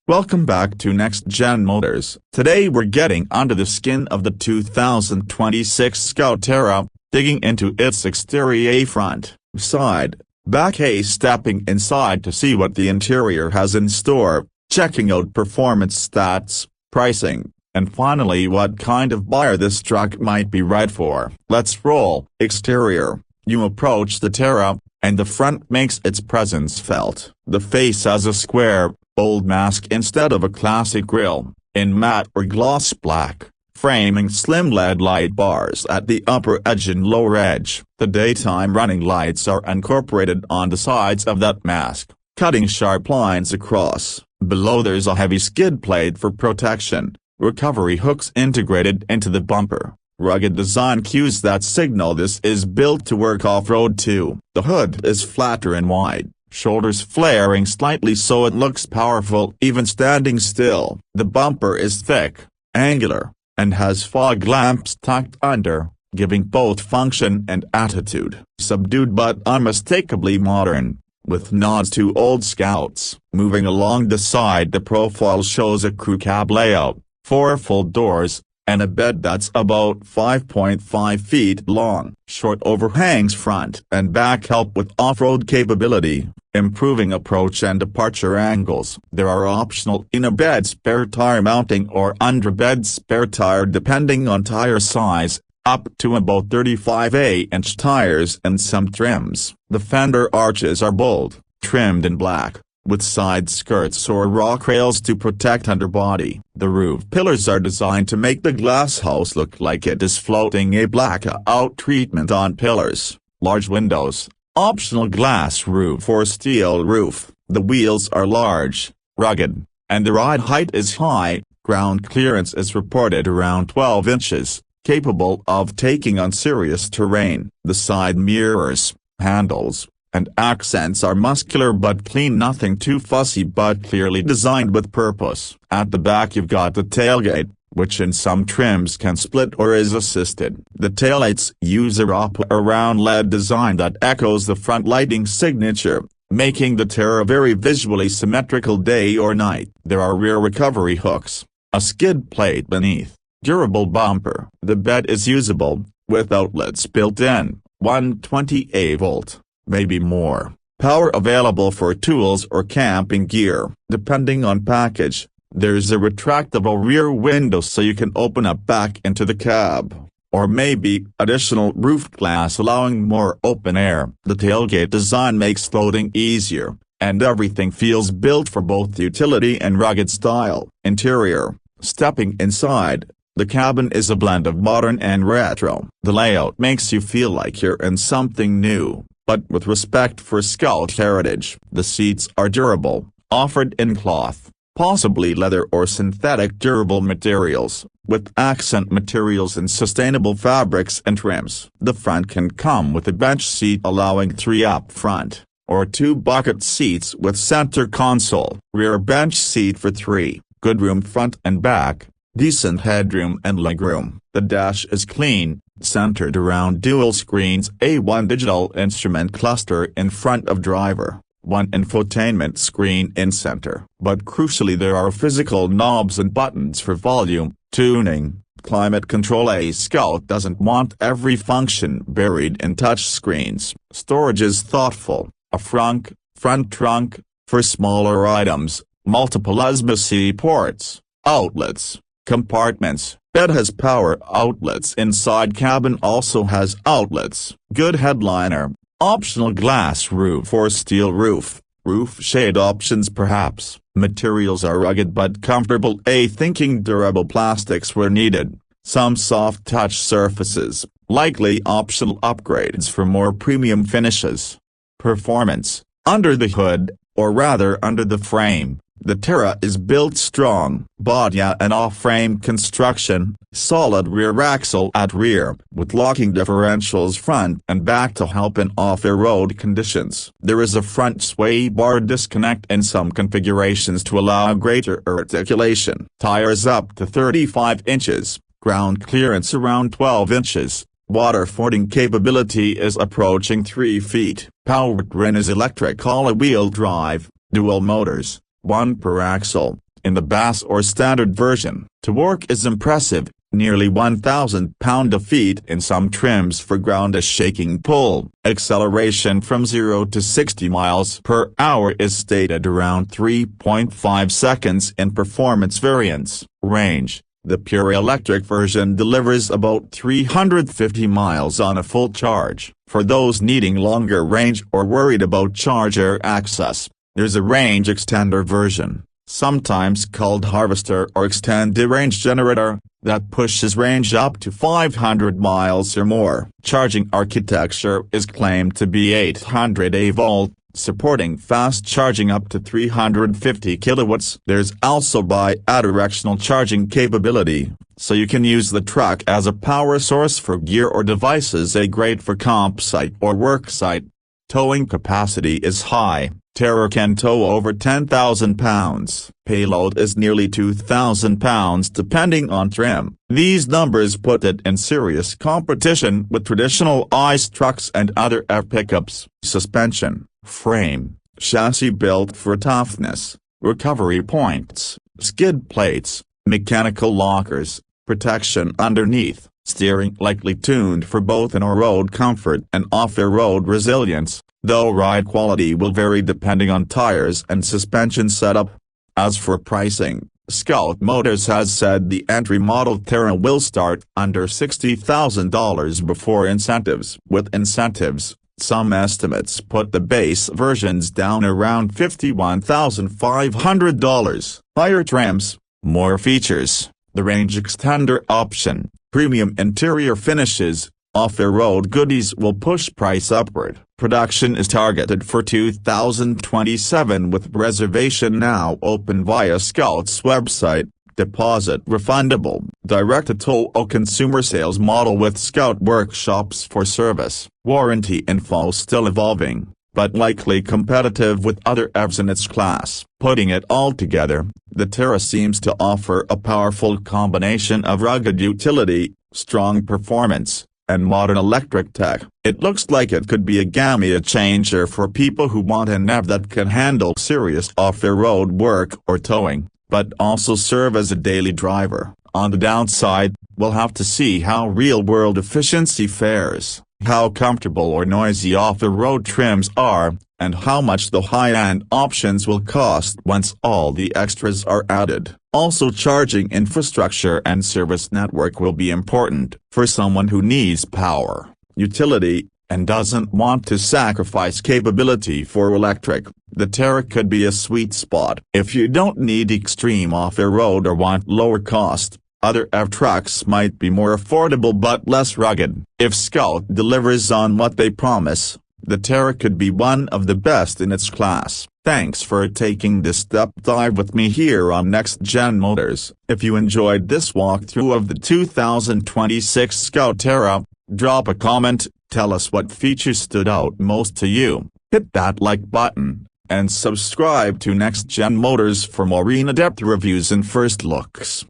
Welcome back to Next Gen Motors. Today we're getting under the skin of the 2026 Scout Terra, digging into its exterior, front, side, back, stepping inside to see what the interior has in store, checking out performance stats, pricing, and finally what kind of buyer this truck might be right for. Let's roll. Exterior. You approach the Terra, and the front makes its presence felt. The face has a square, bold mask instead of a classic grille, in matte or gloss black, framing slim LED light bars at the upper edge and lower edge. The daytime running lights are incorporated on the sides of that mask, cutting sharp lines across. Below there's a heavy skid plate for protection, recovery hooks integrated into the bumper, rugged design cues that signal this is built to work off-road too. The hood is flatter and wide, shoulders flaring slightly so it looks powerful even standing still. The bumper is thick, angular, and has fog lamps tucked under, giving both function and attitude. Subdued but unmistakably modern, with nods to old Scouts. Moving along the side, the profile shows a crew cab layout, 4 full doors, and a bed that's about 5.5 feet long. Short overhangs front and back help with off-road capability, improving approach and departure angles. There are optional in-a-bed spare tire mounting or under-bed spare tire depending on tire size, up to about 35-inch tires and some trims. The fender arches are bold, trimmed in black, with side skirts or rock rails to protect underbody. The roof pillars are designed to make the glass house look like it is floating, a blackout treatment on pillars. Large windows, optional glass roof or steel roof. The wheels are large, rugged, and the ride height is high. Ground clearance is reported around 12 inches, capable of taking on serious terrain. The side mirrors, handles, and accents are muscular but clean, nothing too fussy but clearly designed with purpose. At the back you've got the tailgate, which in some trims can split or is assisted. The taillights use a wrap-around LED design that echoes the front lighting signature, making the Terra very visually symmetrical day or night. There are rear recovery hooks, a skid plate beneath, durable bumper. The bed is usable, with outlets built in, 120 volt. Maybe more. Power available for tools or camping gear. Depending on package, there's a retractable rear window so you can open up back into the cab, or maybe additional roof glass allowing more open air. The tailgate design makes loading easier, and everything feels built for both utility and rugged style. Interior. Stepping inside, the cabin is a blend of modern and retro. The layout makes you feel like you're in something new, but with respect for Scout heritage. The seats are durable, offered in cloth, possibly leather or synthetic durable materials, with accent materials and sustainable fabrics and trims. The front can come with a bench seat allowing 3 up front, or 2 bucket seats with center console. Rear bench seat for 3, good room front and back, decent headroom and legroom. The dash is clean, centered around dual screens, A1 digital instrument cluster in front of driver, 1 infotainment screen in center. But crucially there are physical knobs and buttons for volume, tuning, climate control. A Scout doesn't want every function buried in touch screens. Storage is thoughtful, a front trunk, for smaller items, multiple USB-C ports, outlets, compartments. Bed has power outlets inside, cabin also has outlets. Good headliner, optional glass roof or steel roof, roof shade options perhaps. Materials are rugged but comfortable, thinking durable plastics were needed. Some soft touch surfaces, likely optional upgrades for more premium finishes. Performance. Under the hood, or rather under the frame, the Terra is built strong. Body and off-frame construction, solid rear axle at rear, with locking differentials front and back to help in off-road conditions. There is a front sway bar disconnect in some configurations to allow greater articulation. Tires up to 35 inches, ground clearance around 12 inches. Water fording capability is approaching 3 feet. Powertrain is electric all-wheel drive, dual motors, 1 per axle, in the bass or standard version. Torque is impressive, nearly 1,000 pound-feet in some trims for ground-shaking pull. Acceleration from 0 to 60 miles per hour is stated around 3.5 seconds in performance variants. Range: the pure electric version delivers about 350 miles on a full charge. For those needing longer range or worried about charger access, there's a range extender version, sometimes called harvester or extended range generator, that pushes range up to 500 miles or more. Charging architecture is claimed to be 800 volt, supporting fast charging up to 350 kilowatts. There's also bi-directional charging capability, so you can use the truck as a power source for gear or devices. Great for campsite or worksite. Towing capacity is high. Terra can tow over 10,000 pounds. Payload is nearly 2,000 pounds depending on trim. These numbers put it in serious competition with traditional ICE trucks and other EV pickups. Suspension, frame, chassis built for toughness, recovery points, skid plates, mechanical lockers, protection underneath. Steering likely tuned for both on-road comfort and off-road resilience, though ride quality will vary depending on tires and suspension setup. As for pricing, Scout Motors has said the entry model Terra will start under $60,000 before incentives. With incentives, some estimates put the base versions down around $51,500. Higher trims, more features, the range extender option, premium interior finishes, off-road goodies will push price upward. Production is targeted for 2027 with reservation now open via Scout's website. Deposit refundable. Direct-to-tow or consumer sales model with Scout workshops for service. Warranty info still evolving, but likely competitive with other EVs in its class. Putting it all together, the Terra seems to offer a powerful combination of rugged utility, strong performance, and modern electric tech. It looks like it could be a game changer for people who want an EV that can handle serious off-road work or towing, but also serve as a daily driver. On the downside, we'll have to see how real-world efficiency fares, how comfortable or noisy off-the-road trims are, and how much the high-end options will cost once all the extras are added. Also, charging infrastructure and service network will be important for someone who needs power, utility, and doesn't want to sacrifice capability for electric. The Terra could be a sweet spot. If you don't need extreme off-road or want lower cost, other EV trucks might be more affordable but less rugged. If Scout delivers on what they promise, the Terra could be one of the best in its class. Thanks for taking this step dive with me here on Next Gen Motors. If you enjoyed this walkthrough of the 2026 Scout Terra, drop a comment, tell us what features stood out most to you, hit that like button, and subscribe to Next Gen Motors for more in-depth reviews and first looks.